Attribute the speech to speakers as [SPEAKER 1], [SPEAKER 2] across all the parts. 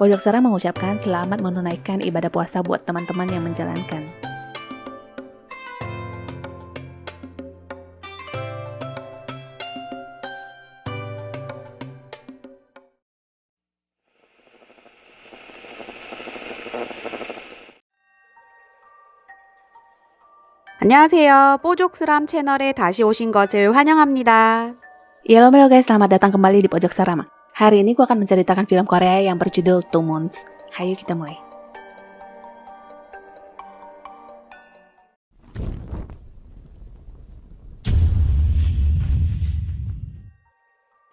[SPEAKER 1] Pojok Seram mengucapkan selamat menunaikan ibadah puasa buat teman-teman yang menjalankan.
[SPEAKER 2] 안녕하세요. 뽀족스람 채널에 다시 오신 것을 환영합니다.
[SPEAKER 1] Halo guys, selamat datang kembali di Pojok Seram. Hari ini gue akan menceritakan film Korea yang berjudul Two Moons. Hayo kita mulai.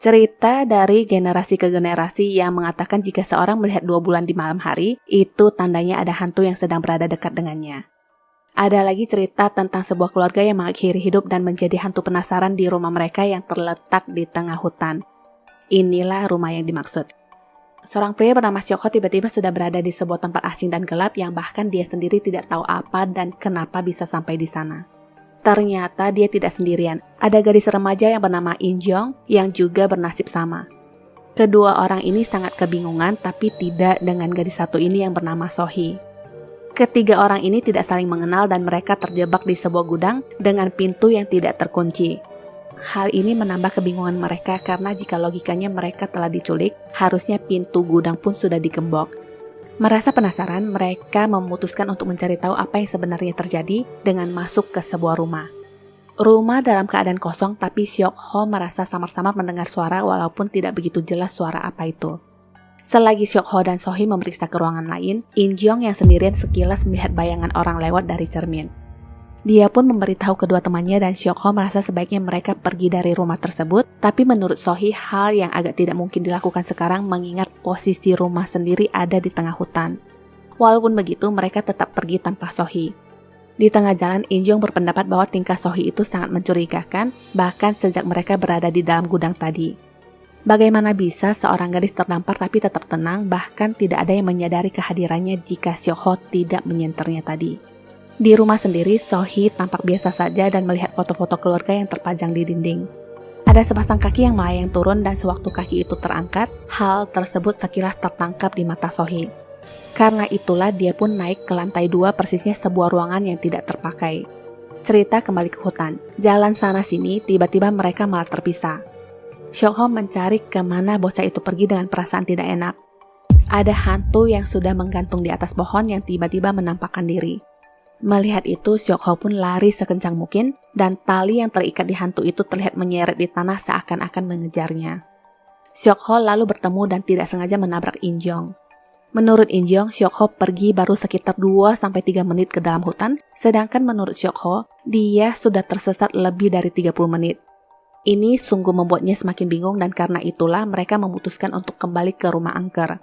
[SPEAKER 1] Cerita dari generasi ke generasi yang mengatakan jika seorang melihat 2 bulan di malam hari, itu tandanya ada hantu yang sedang berada dekat dengannya. Ada lagi cerita tentang sebuah keluarga yang mengakhiri hidup dan menjadi hantu penasaran di rumah mereka yang terletak di tengah hutan. Inilah rumah yang dimaksud. Seorang pria bernama Seok Ho tiba-tiba sudah berada di sebuah tempat asing dan gelap yang bahkan dia sendiri tidak tahu apa dan kenapa bisa sampai di sana. Ternyata dia tidak sendirian. Ada gadis remaja yang bernama In Jong yang juga bernasib sama. Kedua orang ini sangat kebingungan, tapi tidak dengan gadis satu ini yang bernama Sohee. Ketiga orang ini tidak saling mengenal dan mereka terjebak di sebuah gudang dengan pintu yang tidak terkunci. Hal ini menambah kebingungan mereka karena jika logikanya mereka telah diculik, harusnya pintu gudang pun sudah digembok. Merasa penasaran, mereka memutuskan untuk mencari tahu apa yang sebenarnya terjadi dengan masuk ke sebuah rumah. Rumah dalam keadaan kosong, tapi Seok Ho merasa samar-samar mendengar suara walaupun tidak begitu jelas suara apa itu. Selagi Seok Ho dan Sohee memeriksa ke ruangan lain, In Jong yang sendirian sekilas melihat bayangan orang lewat dari cermin. Dia pun memberitahu kedua temannya dan Seok Ho merasa sebaiknya mereka pergi dari rumah tersebut, tapi menurut Sohee hal yang agak tidak mungkin dilakukan sekarang mengingat posisi rumah sendiri ada di tengah hutan. Walaupun begitu, mereka tetap pergi tanpa Sohee. Di tengah jalan, In Jong berpendapat bahwa tingkah Sohee itu sangat mencurigakan, bahkan sejak mereka berada di dalam gudang tadi. Bagaimana bisa seorang gadis terdampar tapi tetap tenang, bahkan tidak ada yang menyadari kehadirannya jika Seok Ho tidak menyenternya tadi. Di rumah sendiri, Sohee tampak biasa saja dan melihat foto-foto keluarga yang terpajang di dinding. Ada sepasang kaki yang melayang turun dan sewaktu kaki itu terangkat, hal tersebut sekilas tertangkap di mata Sohee. Karena itulah dia pun naik ke lantai 2 persisnya sebuah ruangan yang tidak terpakai. Cerita kembali ke hutan. Jalan sana-sini, tiba-tiba mereka malah terpisah. Seok Ho mencari kemana bocah itu pergi dengan perasaan tidak enak. Ada hantu yang sudah menggantung di atas pohon yang tiba-tiba menampakkan diri. Melihat itu, Seok Ho pun lari sekencang mungkin dan tali yang terikat di hantu itu terlihat menyeret di tanah seakan-akan mengejarnya. Seok Ho lalu bertemu dan tidak sengaja menabrak In Jong. Menurut In Jong, Seok Ho pergi baru sekitar 2-3 menit ke dalam hutan, sedangkan menurut Seok Ho, dia sudah tersesat lebih dari 30 menit. Ini sungguh membuatnya semakin bingung dan karena itulah mereka memutuskan untuk kembali ke rumah angker.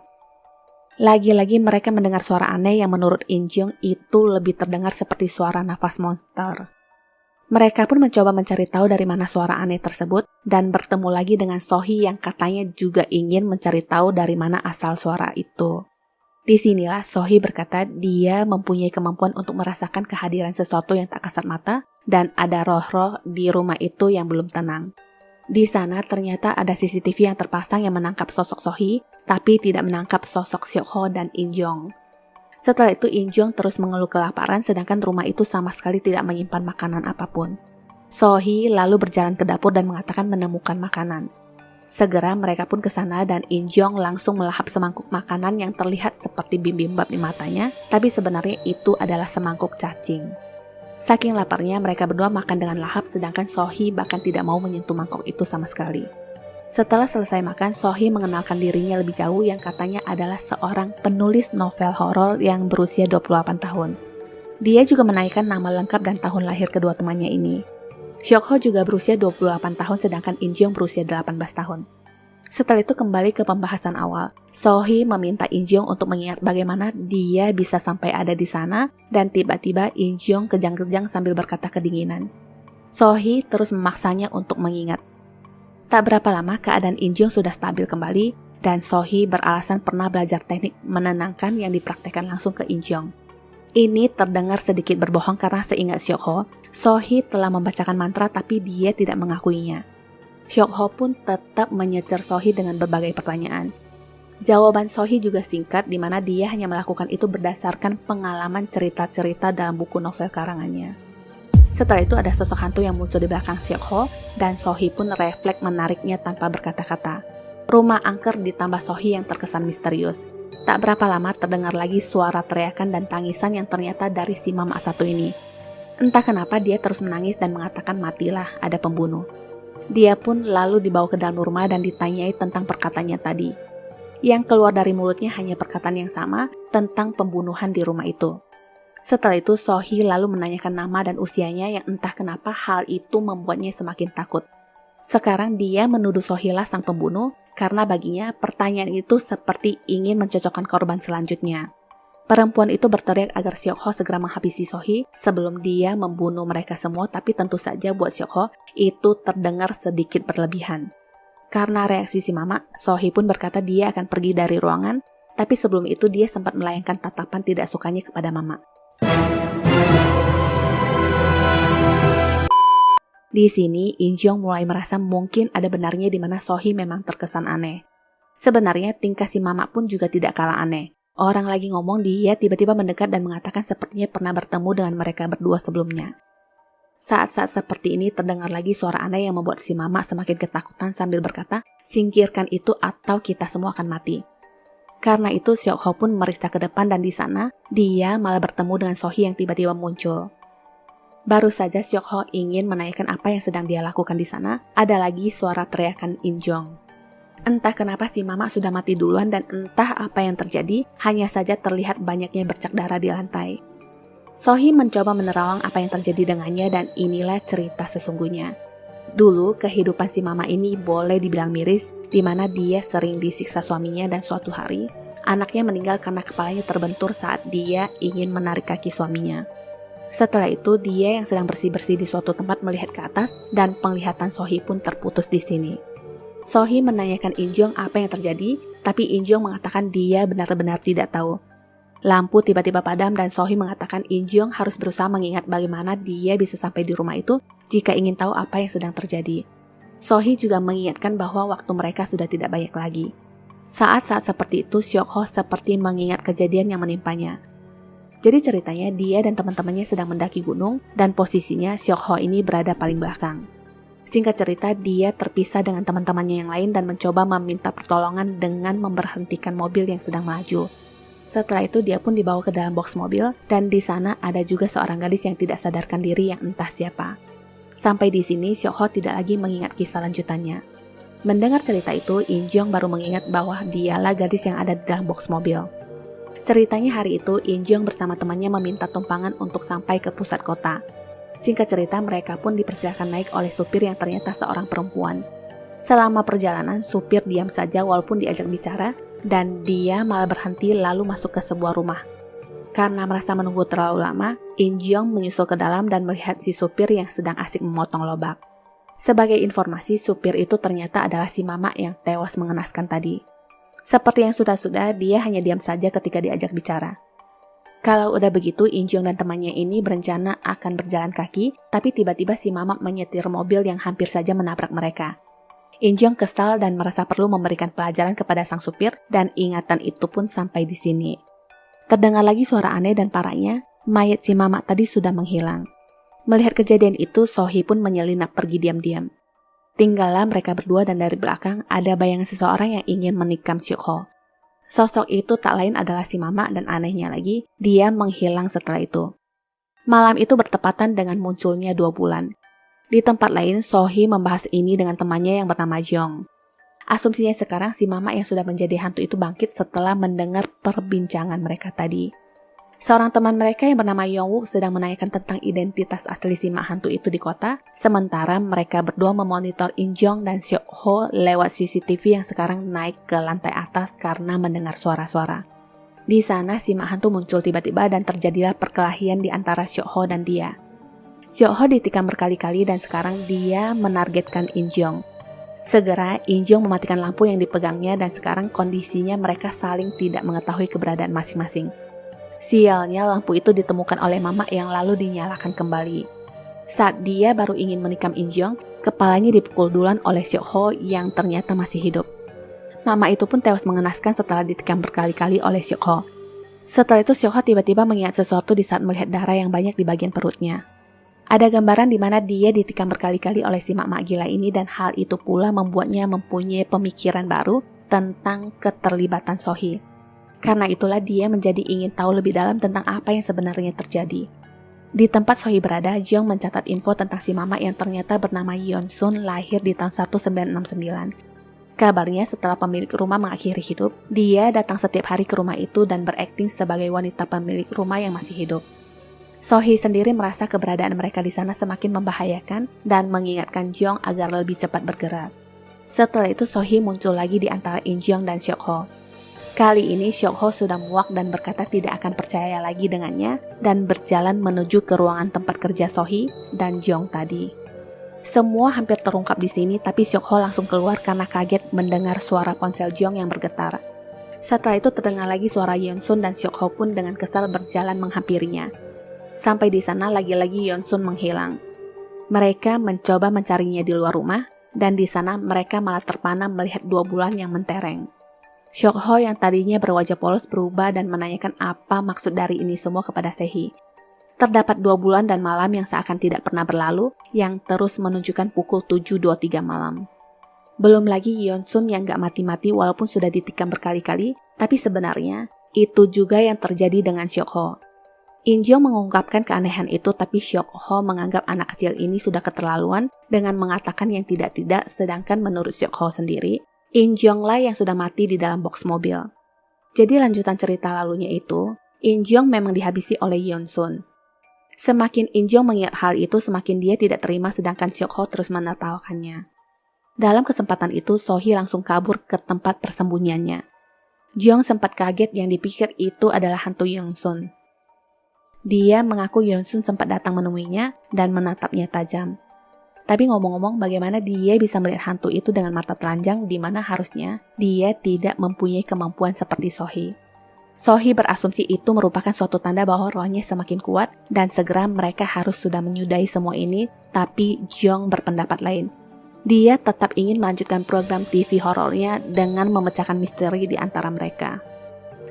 [SPEAKER 1] Lagi-lagi mereka mendengar suara aneh yang menurut In Jong itu lebih terdengar seperti suara nafas monster. Mereka pun mencoba mencari tahu dari mana suara aneh tersebut dan bertemu lagi dengan Sohee yang katanya juga ingin mencari tahu dari mana asal suara itu. Disinilah Sohee berkata dia mempunyai kemampuan untuk merasakan kehadiran sesuatu yang tak kasat mata dan ada roh-roh di rumah itu yang belum tenang. Di sana ternyata ada CCTV yang terpasang yang menangkap sosok Sohee, tapi tidak menangkap sosok Seok Ho dan In Jong. Setelah itu In Jong terus mengeluh kelaparan sedangkan rumah itu sama sekali tidak menyimpan makanan apapun. Sohee lalu berjalan ke dapur dan mengatakan menemukan makanan. Segera mereka pun ke sana dan In Jong langsung melahap semangkuk makanan yang terlihat seperti bibimbap di matanya, tapi sebenarnya itu adalah semangkuk cacing. Saking laparnya mereka berdua makan dengan lahap sedangkan Sohee bahkan tidak mau menyentuh mangkok itu sama sekali. Setelah selesai makan, Sohee mengenalkan dirinya lebih jauh yang katanya adalah seorang penulis novel horor yang berusia 28 tahun. Dia juga menaikkan nama lengkap dan tahun lahir kedua temannya ini. Seok Ho juga berusia 28 tahun sedangkan In Jong berusia 18 tahun. Setelah itu kembali ke pembahasan awal. Sohee meminta In Jong untuk mengingat bagaimana dia bisa sampai ada di sana dan tiba-tiba In Jong kejang-kejang sambil berkata kedinginan. Sohee terus memaksanya untuk mengingat. Tak berapa lama keadaan In Jong sudah stabil kembali dan Sohee beralasan pernah belajar teknik menenangkan yang dipraktekkan langsung ke In Jong. Ini terdengar sedikit berbohong karena seingat Seok Ho, Sohee telah membacakan mantra tapi dia tidak mengakuinya. Seok Ho pun tetap menyecer Sohee dengan berbagai pertanyaan. Jawaban Sohee juga singkat, di mana dia hanya melakukan itu berdasarkan pengalaman cerita-cerita dalam buku novel karangannya. Setelah itu ada sosok hantu yang muncul di belakang Seok-ho, dan Sohee pun refleks menariknya tanpa berkata-kata. Rumah angker ditambah Sohee yang terkesan misterius. Tak berapa lama terdengar lagi suara teriakan dan tangisan yang ternyata dari si mama satu ini. Entah kenapa dia terus menangis dan mengatakan matilah, ada pembunuh. Dia pun lalu dibawa ke dalam rumah dan ditanyai tentang perkataannya tadi. Yang keluar dari mulutnya hanya perkataan yang sama tentang pembunuhan di rumah itu. Setelah itu Sohee lalu menanyakan nama dan usianya yang entah kenapa hal itu membuatnya semakin takut. Sekarang dia menuduh Sohee lah sang pembunuh karena baginya pertanyaan itu seperti ingin mencocokkan korban selanjutnya. Perempuan itu berteriak agar Seok-ho segera menghabisi Sohee sebelum dia membunuh mereka semua, tapi tentu saja buat Seok-ho itu terdengar sedikit berlebihan. Karena reaksi si mama, Sohee pun berkata dia akan pergi dari ruangan, tapi sebelum itu dia sempat melayangkan tatapan tidak sukanya kepada mama. Di sini, In-jong mulai merasa mungkin ada benarnya di mana Sohee memang terkesan aneh. Sebenarnya tingkah si mama pun juga tidak kalah aneh. Orang lagi ngomong, dia tiba-tiba mendekat dan mengatakan sepertinya pernah bertemu dengan mereka berdua sebelumnya. Saat-saat seperti ini terdengar lagi suara aneh yang membuat si mama semakin ketakutan sambil berkata, singkirkan itu atau kita semua akan mati. Karena itu Seok-ho pun meriksa ke depan dan di sana dia malah bertemu dengan Sohee yang tiba-tiba muncul. Baru saja Seok-ho ingin menanyakan apa yang sedang dia lakukan di sana, ada lagi suara teriakan In-jong. Entah kenapa si mama sudah mati duluan dan entah apa yang terjadi, hanya saja terlihat banyaknya bercak darah di lantai. Sohee mencoba menerawang apa yang terjadi dengannya dan inilah cerita sesungguhnya. Dulu kehidupan si mama ini boleh dibilang miris, di mana dia sering disiksa suaminya dan suatu hari anaknya meninggal karena kepalanya terbentur saat dia ingin menarik kaki suaminya. Setelah itu dia yang sedang bersih-bersih di suatu tempat melihat ke atas dan penglihatan Sohee pun terputus di sini. Sohee menanyakan In-jong apa yang terjadi, tapi In-jong mengatakan dia benar-benar tidak tahu. Lampu tiba-tiba padam dan Sohee mengatakan In-jong harus berusaha mengingat bagaimana dia bisa sampai di rumah itu jika ingin tahu apa yang sedang terjadi. Sohee juga mengingatkan bahwa waktu mereka sudah tidak banyak lagi. Saat-saat seperti itu Seok-ho seperti mengingat kejadian yang menimpanya. Jadi ceritanya dia dan teman-temannya sedang mendaki gunung dan posisinya Seok-ho ini berada paling belakang. Singkat cerita dia terpisah dengan teman-temannya yang lain dan mencoba meminta pertolongan dengan memberhentikan mobil yang sedang melaju. Setelah itu dia pun dibawa ke dalam box mobil dan di sana ada juga seorang gadis yang tidak sadarkan diri yang entah siapa. Sampai di sini Seok-ho tidak lagi mengingat kisah lanjutannya. Mendengar cerita itu, In-jong baru mengingat bahwa dialah gadis yang ada di dalam box mobil. Ceritanya hari itu In-jong bersama temannya meminta tumpangan untuk sampai ke pusat kota. Singkat cerita mereka pun dipersilakan naik oleh supir yang ternyata seorang perempuan. Selama perjalanan supir diam saja walaupun diajak bicara, dan dia malah berhenti lalu masuk ke sebuah rumah. Karena merasa menunggu terlalu lama, In-jong menyusul ke dalam dan melihat si supir yang sedang asik memotong lobak. Sebagai informasi, supir itu ternyata adalah si mama yang tewas mengenaskan tadi. Seperti yang sudah-sudah, dia hanya diam saja ketika diajak bicara. Kalau udah begitu, In-jong dan temannya ini berencana akan berjalan kaki, tapi tiba-tiba si mama menyetir mobil yang hampir saja menabrak mereka. In-jong kesal dan merasa perlu memberikan pelajaran kepada sang supir dan ingatan itu pun sampai di sini. Terdengar lagi suara aneh dan parahnya, mayat si mama tadi sudah menghilang. Melihat kejadian itu, Sohee pun menyelinap pergi diam-diam. Tinggallah mereka berdua dan dari belakang ada bayangan seseorang yang ingin menikam Seok-ho. Sosok itu tak lain adalah si mama dan anehnya lagi, dia menghilang setelah itu. Malam itu bertepatan dengan munculnya 2 bulan. Di tempat lain, Sohee membahas ini dengan temannya yang bernama Jong. Asumsinya sekarang si mama yang sudah menjadi hantu itu bangkit setelah mendengar perbincangan mereka tadi. Seorang teman mereka yang bernama Yong-wook sedang menanyakan tentang identitas asli si mak hantu itu di kota, sementara mereka berdua memonitor In-jong dan Seok-ho lewat CCTV yang sekarang naik ke lantai atas karena mendengar suara-suara. Di sana si mak hantu muncul tiba-tiba dan terjadilah perkelahian di antara Seok-ho dan dia. Seok-ho ditikam berkali-kali dan sekarang dia menargetkan In-jong. Segera In-jong mematikan lampu yang dipegangnya dan sekarang kondisinya mereka saling tidak mengetahui keberadaan masing-masing. Sialnya lampu itu ditemukan oleh mama yang lalu dinyalakan kembali. Saat dia baru ingin menikam In-jong, kepalanya dipukul duluan oleh Seok-ho yang ternyata masih hidup. Mama itu pun tewas mengenaskan setelah ditikam berkali-kali oleh Syok Ho. Setelah itu Syok Ho tiba-tiba mengingat sesuatu di saat melihat darah yang banyak di bagian perutnya. Ada gambaran di mana dia ditikam berkali-kali oleh si mak-mak gila ini dan hal itu pula membuatnya mempunyai pemikiran baru tentang keterlibatan Sohee. Karena itulah dia menjadi ingin tahu lebih dalam tentang apa yang sebenarnya terjadi. Di tempat Sohee berada, Jeong mencatat info tentang si mama yang ternyata bernama Yeon Sun, lahir di tahun 1969. Kabarnya setelah pemilik rumah mengakhiri hidup, dia datang setiap hari ke rumah itu dan berakting sebagai wanita pemilik rumah yang masih hidup. Sohee sendiri merasa keberadaan mereka di sana semakin membahayakan dan mengingatkan Jeong agar lebih cepat bergerak. Setelah itu Sohee muncul lagi di antara In Jeong dan Syok Ho. Kali ini Syok Ho sudah muak dan berkata tidak akan percaya lagi dengannya dan berjalan menuju ke ruangan tempat kerja Sohee dan Jeong tadi. Semua hampir terungkap di sini, tapi Syok Ho langsung keluar karena kaget mendengar suara ponsel Jeong yang bergetar. Setelah itu terdengar lagi suara Yeon Sun dan Syok Ho pun dengan kesal berjalan menghampirinya. Sampai di sana lagi-lagi Yeon Sun menghilang. Mereka mencoba mencarinya di luar rumah, dan di sana mereka malah terpana melihat 2 bulan yang mentereng. Syok Ho yang tadinya berwajah polos berubah dan menanyakan apa maksud dari ini semua kepada Sehee. Terdapat 2 bulan dan malam yang seakan tidak pernah berlalu, yang terus menunjukkan pukul 7.23 malam. Belum lagi Yeon Sun yang gak mati-mati walaupun sudah ditikam berkali-kali, tapi sebenarnya itu juga yang terjadi dengan Syok Ho. In Jeong mengungkapkan keanehan itu, tapi Syok Ho menganggap anak kecil ini sudah keterlaluan dengan mengatakan yang tidak-tidak, sedangkan menurut Syok Ho sendiri, In Jeong lah yang sudah mati di dalam box mobil. Jadi lanjutan cerita lalunya itu, In Jeong memang dihabisi oleh Yeon Sun. Semakin In Jeong mengingat hal itu, semakin dia tidak terima, sedangkan Syok Ho terus menertawakannya. Dalam kesempatan itu, Sohee langsung kabur ke tempat persembunyiannya. Jeong sempat kaget yang dipikir itu adalah hantu Yeon Sun. Dia mengaku Yeon Sun sempat datang menemuinya dan menatapnya tajam. Tapi ngomong-ngomong, bagaimana dia bisa melihat hantu itu dengan mata telanjang di mana harusnya dia tidak mempunyai kemampuan seperti Sohee. Sohee berasumsi itu merupakan suatu tanda bahwa rohnya semakin kuat dan segera mereka harus sudah menyudahi semua ini, tapi Jeong berpendapat lain. Dia tetap ingin melanjutkan program TV horornya dengan memecahkan misteri di antara mereka.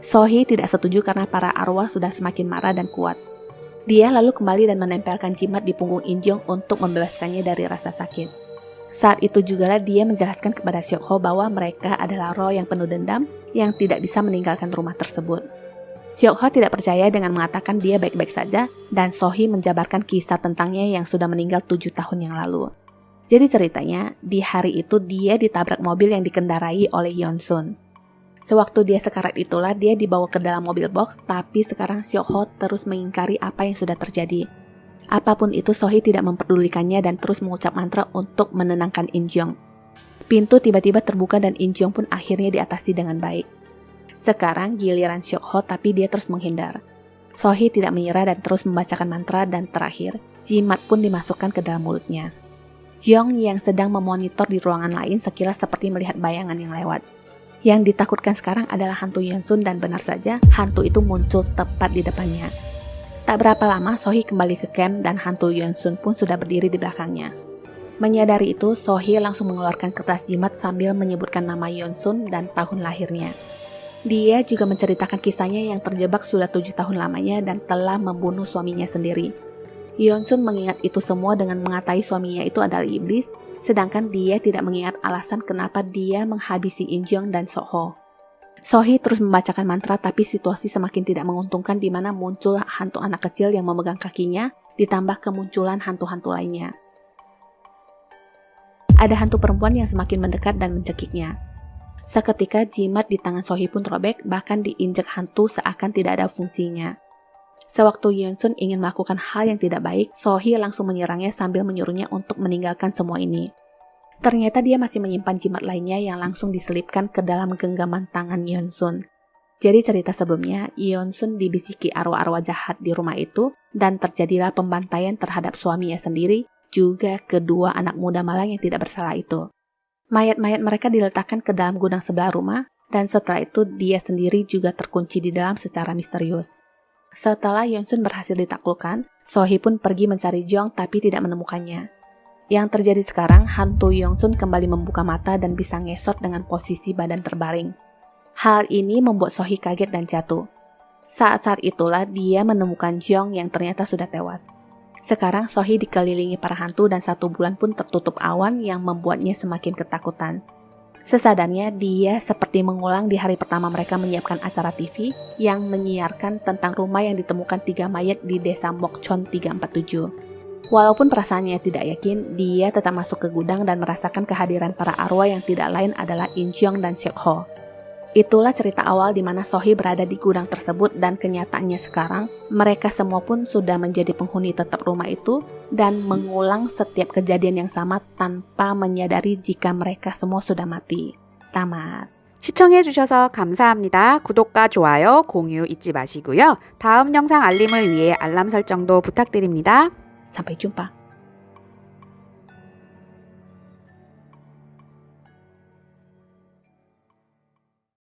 [SPEAKER 1] Sohee tidak setuju karena para arwah sudah semakin marah dan kuat. Dia lalu kembali dan menempelkan jimat di punggung In Jeong untuk membebaskannya dari rasa sakit. Saat itu jugalah dia menjelaskan kepada Syok Ho bahwa mereka adalah roh yang penuh dendam yang tidak bisa meninggalkan rumah tersebut. Syok Ho tidak percaya dengan mengatakan dia baik-baik saja dan Sohee menjabarkan kisah tentangnya yang sudah meninggal 7 tahun yang lalu. Jadi ceritanya, di hari itu dia ditabrak mobil yang dikendarai oleh Yeon Sun. Sewaktu dia sekarat itulah dia dibawa ke dalam mobil box, tapi sekarang Syok Ho terus mengingkari apa yang sudah terjadi. Apapun itu, Sohee tidak memperdulikannya dan terus mengucap mantra untuk menenangkan In Jeong. Pintu tiba-tiba terbuka dan In Jeong pun akhirnya diatasi dengan baik. Sekarang giliran Syok Ho, tapi dia terus menghindar. Sohee tidak menyerah dan terus membacakan mantra dan terakhir, jimat pun dimasukkan ke dalam mulutnya. Jeong yang sedang memonitor di ruangan lain sekilas seperti melihat bayangan yang lewat. Yang ditakutkan sekarang adalah hantu Yeon Sun dan benar saja hantu itu muncul tepat di depannya. Tak berapa lama Sohee kembali ke camp dan hantu Yeon Sun pun sudah berdiri di belakangnya. Menyadari itu, Sohee langsung mengeluarkan kertas jimat sambil menyebutkan nama Yeon Sun dan tahun lahirnya. Dia juga menceritakan kisahnya yang terjebak sudah 7 tahun lamanya dan telah membunuh suaminya sendiri. Yeon Sun mengingat itu semua dengan mengatai suaminya itu adalah iblis, sedangkan dia tidak mengingat alasan kenapa dia menghabisi In Jeong dan Syok Ho. Sohee terus membacakan mantra, tapi situasi semakin tidak menguntungkan di mana muncul hantu anak kecil yang memegang kakinya, ditambah kemunculan hantu-hantu lainnya. Ada hantu perempuan yang semakin mendekat dan mencekiknya. Seketika jimat di tangan Sohee pun robek, bahkan diinjak hantu seakan tidak ada fungsinya. Sewaktu Yeon Sun ingin melakukan hal yang tidak baik, Sohee langsung menyerangnya sambil menyuruhnya untuk meninggalkan semua ini. Ternyata dia masih menyimpan jimat lainnya yang langsung diselipkan ke dalam genggaman tangan Yeon Sun. Jadi cerita sebelumnya, Yeon Sun dibisiki arwah-arwah jahat di rumah itu dan terjadilah pembantaian terhadap suaminya sendiri, juga kedua anak muda malang yang tidak bersalah itu. Mayat-mayat mereka diletakkan ke dalam gudang sebelah rumah dan setelah itu dia sendiri juga terkunci di dalam secara misterius. Setelah Yeon Sun berhasil ditaklukkan, Sohee pun pergi mencari Jeong tapi tidak menemukannya. Yang terjadi sekarang, hantu Yongsun kembali membuka mata dan bisa ngesot dengan posisi badan terbaring. Hal ini membuat Sohee kaget dan jatuh. Saat-saat itulah dia menemukan Jeong yang ternyata sudah tewas. Sekarang Sohee dikelilingi para hantu dan 1 bulan pun tertutup awan yang membuatnya semakin ketakutan. Sesadarnya, dia seperti mengulang di hari pertama mereka menyiapkan acara TV yang menyiarkan tentang rumah yang ditemukan 3 mayat di desa Mokchon 347. Walaupun perasaannya tidak yakin, dia tetap masuk ke gudang dan merasakan kehadiran para arwah yang tidak lain adalah In Jeong dan Seok Ho. Itulah cerita awal di mana Sohee berada di gudang tersebut dan kenyataannya sekarang, mereka semua pun sudah menjadi penghuni tetap rumah itu dan mengulang setiap kejadian yang sama tanpa menyadari jika mereka semua sudah mati. Tamat.
[SPEAKER 2] 시청해주셔서 감사합니다. 구독과 좋아요, 공유 잊지 마시고요. 다음 영상 알림을 위해 알람 설정도 부탁드립니다.
[SPEAKER 1] Sampai jumpa.